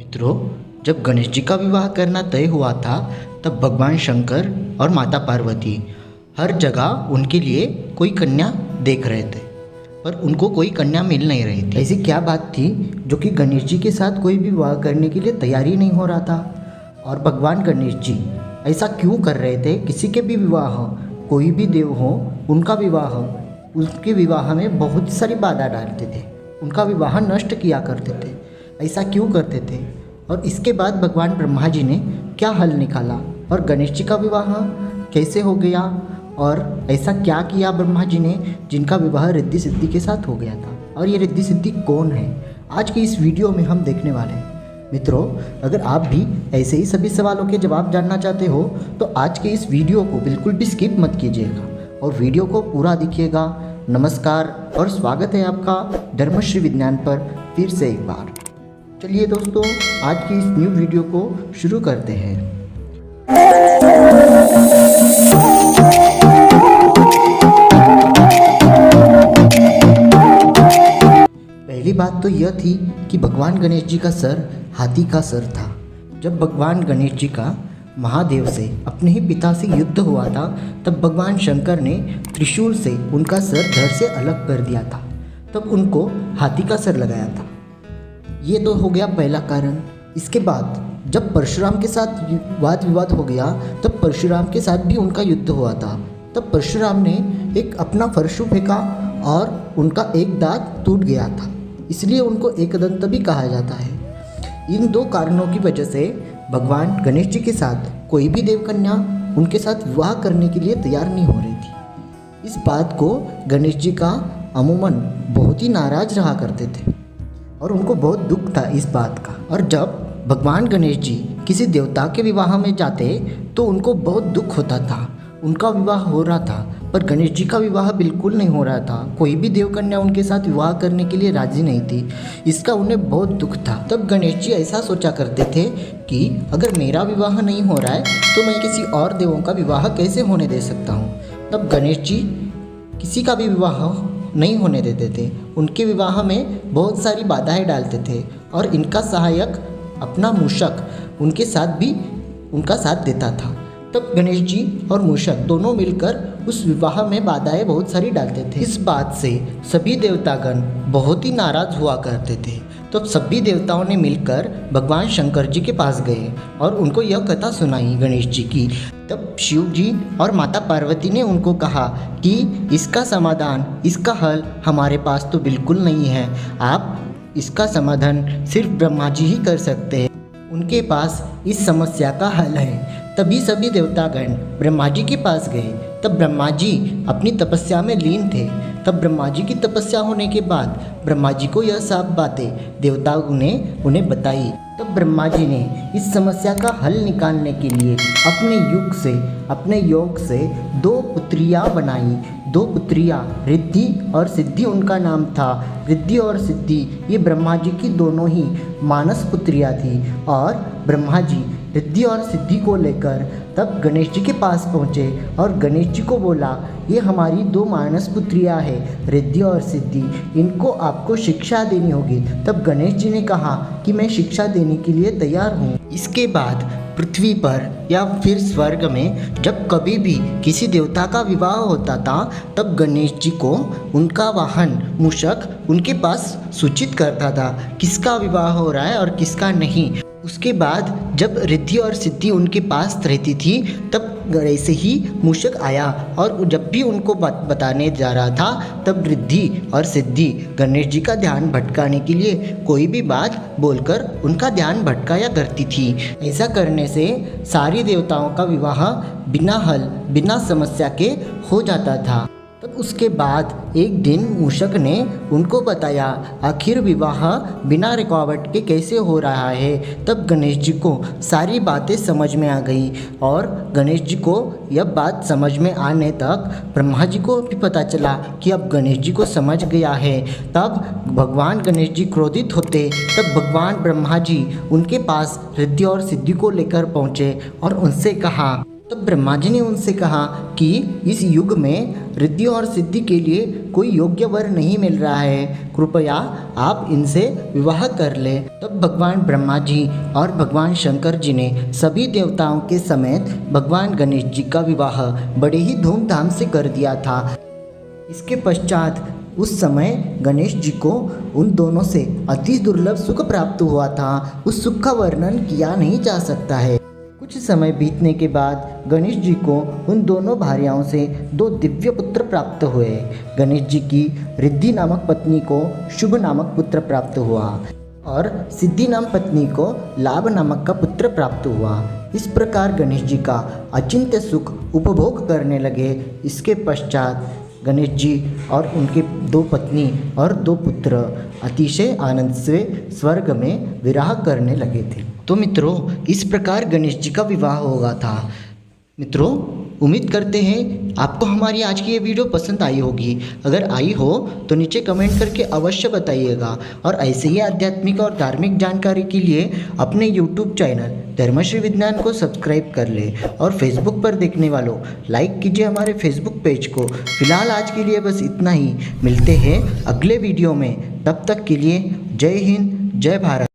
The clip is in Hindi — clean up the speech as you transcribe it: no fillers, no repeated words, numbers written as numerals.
मित्रों, जब गणेश जी का विवाह करना तय हुआ था तब भगवान शंकर और माता पार्वती हर जगह उनके लिए कोई कन्या देख रहे थे, पर उनको कोई कन्या मिल नहीं रही थी। ऐसी क्या बात थी जो कि गणेश जी के साथ कोई भी विवाह करने के लिए तैयारी नहीं हो रहा था? और भगवान गणेश जी ऐसा क्यों कर रहे थे? किसी के भी विवाह, कोई भी देव हो, उनका विवाह, उसके विवाह में बहुत सारी बाधा डालते थे, उनका विवाह नष्ट किया करते थे। ऐसा क्यों करते थे? और इसके बाद भगवान ब्रह्मा जी ने क्या हल निकाला और गणेश जी का विवाह कैसे हो गया? और ऐसा क्या किया ब्रह्मा जी ने जिनका विवाह रिद्धि सिद्धि के साथ हो गया था? और ये रिद्धि सिद्धि कौन है? आज की इस वीडियो में हम देखने वाले हैं। मित्रों, अगर आप भी ऐसे ही सभी सवालों के जवाब जानना चाहते हो तो आज के इस वीडियो को बिल्कुल भी स्किप मत कीजिएगा और वीडियो को पूरा देखिएगा। नमस्कार और स्वागत है आपका धर्मश्री विज्ञान पर फिर से एक बार। चलिए दोस्तों, आज की इस न्यू वीडियो को शुरू करते हैं। पहली बात तो यह थी कि भगवान गणेश जी का सर हाथी का सर था। जब भगवान गणेश जी का महादेव से, अपने ही पिता से युद्ध हुआ था, तब भगवान शंकर ने त्रिशूल से उनका सर धड़ से अलग कर दिया था, तब उनको हाथी का सर लगाया था। ये तो हो गया पहला कारण। इसके बाद जब परशुराम के साथ वाद विवाद हो गया, तब परशुराम के साथ भी उनका युद्ध हुआ था। तब परशुराम ने एक अपना फरशु फेंका और उनका एक दांत टूट गया था, इसलिए उनको एकदंत भी कहा जाता है। इन दो कारणों की वजह से भगवान गणेश जी के साथ कोई भी देवकन्या उनके साथ विवाह करने के लिए तैयार नहीं हो रही थी। इस बात को गणेश जी का अमूमन बहुत ही नाराज रहा करते थे और उनको बहुत दुख था इस बात का। और जब भगवान गणेश जी किसी देवता के विवाह में जाते तो उनको बहुत दुख होता था। उनका विवाह हो रहा था पर गणेश जी का विवाह बिल्कुल नहीं हो रहा था। कोई भी देवकन्या उनके साथ विवाह करने के लिए राजी नहीं थी। इसका उन्हें बहुत दुख था। तब गणेश जी ऐसा सोचा करते थे कि अगर मेरा विवाह नहीं हो रहा है तो मैं किसी और देवों का विवाह कैसे होने दे सकता हूँ। तब गणेश जी किसी का भी विवाह नहीं होने देते थे। उनके विवाह में बहुत सारी बाधाएं डालते थे और इनका सहायक अपना मूषक उनके साथ भी उनका साथ देता था। तब गणेश जी और मूषक दोनों मिलकर उस विवाह में बाधाएं बहुत सारी डालते थे। इस बात से सभी देवतागण बहुत ही नाराज हुआ करते थे। तो सभी देवताओं ने मिलकर भगवान शंकर जी के पास गए और उनको यह कथा सुनाई गणेश जी की। तब शिव जी और माता पार्वती ने उनको कहा कि इसका समाधान, इसका हल हमारे पास तो बिल्कुल नहीं है। आप इसका समाधान सिर्फ ब्रह्मा जी ही कर सकते हैं, उनके पास इस समस्या का हल है। तभी सभी देवतागण ब्रह्मा जी के पास गए। तब ब्रह्मा जी अपनी तपस्या में लीन थे। तब ब्रह्मा जी की तपस्या होने के बाद ब्रह्मा जी को यह सब बातें देवताओं ने उन्हें बताई। तब ब्रह्मा जी ने इस समस्या का हल निकालने के लिए अपने युग से, अपने योग से दो पुत्रियाँ बनाई। दो पुत्रियाँ, रिद्धि और सिद्धि उनका नाम था। रिद्धि और सिद्धि ये ब्रह्मा जी की दोनों ही मानस पुत्रियाँ थी। और ब्रह्मा जी रिद्धि और सिद्धि को लेकर तब गणेश जी के पास पहुँचे और गणेश जी को बोला, ये हमारी दो मानस पुत्रियाँ हैं, रिद्धि और सिद्धि, इनको आपको शिक्षा देनी होगी। तब गणेश जी ने कहा कि मैं शिक्षा देने के लिए तैयार हूँ। इसके बाद पृथ्वी पर या फिर स्वर्ग में जब कभी भी किसी देवता का विवाह होता था तब गणेश जी को उनका वाहन मूषक उनके पास सूचित करता था किसका विवाह हो रहा है और किसका नहीं। उसके बाद जब रिद्धि और सिद्धि उनके पास रहती थी तब ऐसे ही मूषक आया और जब भी उनको बताने जा रहा था तब रिद्धि और सिद्धि गणेश जी का ध्यान भटकाने के लिए कोई भी बात बोलकर उनका ध्यान भटकाया करती थी। ऐसा करने से सारी देवताओं का विवाह बिना हल, बिना समस्या के हो जाता था। तब उसके बाद एक दिन मूषक ने उनको बताया आखिर विवाह बिना रुकावट के कैसे हो रहा है। तब गणेश जी को सारी बातें समझ में आ गई और गणेश जी को यह बात समझ में आने तक ब्रह्मा जी को भी पता चला कि अब गणेश जी को समझ गया है। तब भगवान गणेश जी क्रोधित होते। तब भगवान ब्रह्मा जी उनके पास रिद्धि और सिद्धि को लेकर पहुँचे और उनसे कहा। तब ब्रह्मा जी ने उनसे कहा कि इस युग में रिद्धि और सिद्धि के लिए कोई योग्य वर नहीं मिल रहा है, कृपया आप इनसे विवाह कर ले। तब भगवान ब्रह्मा जी और भगवान शंकर जी ने सभी देवताओं के समेत भगवान गणेश जी का विवाह बड़े ही धूमधाम से कर दिया था। इसके पश्चात उस समय गणेश जी को उन दोनों से अति दुर्लभ सुख प्राप्त हुआ था। उस सुख का वर्णन किया नहीं जा सकता है। कुछ समय बीतने के बाद गणेश जी को उन दोनों भार्याओं से 2 दिव्य पुत्र प्राप्त हुए। गणेश जी की रिद्धि नामक पत्नी को शुभ नामक पुत्र प्राप्त हुआ और सिद्धि नाम पत्नी को लाभ नामक का पुत्र प्राप्त हुआ। इस प्रकार गणेश जी का अचिंत्य सुख उपभोग करने लगे। इसके पश्चात गणेश जी और उनके 2 पत्नी और 2 पुत्र अतिशय आनंद से स्वर्ग में विराह करने लगे थे। तो मित्रों, इस प्रकार गणेश जी का विवाह होगा था। मित्रों, उम्मीद करते हैं आपको हमारी आज की ये वीडियो पसंद आई होगी। अगर आई हो तो नीचे कमेंट करके अवश्य बताइएगा और ऐसे ही आध्यात्मिक और धार्मिक जानकारी के लिए अपने YouTube चैनल धर्मश्री विज्ञान को सब्सक्राइब कर ले और फेसबुक पर देखने वालों लाइक कीजिए हमारे फेसबुक पेज को। फिलहाल आज के लिए बस इतना ही। मिलते हैं अगले वीडियो में। तब तक के लिए जय हिंद, जय भारत।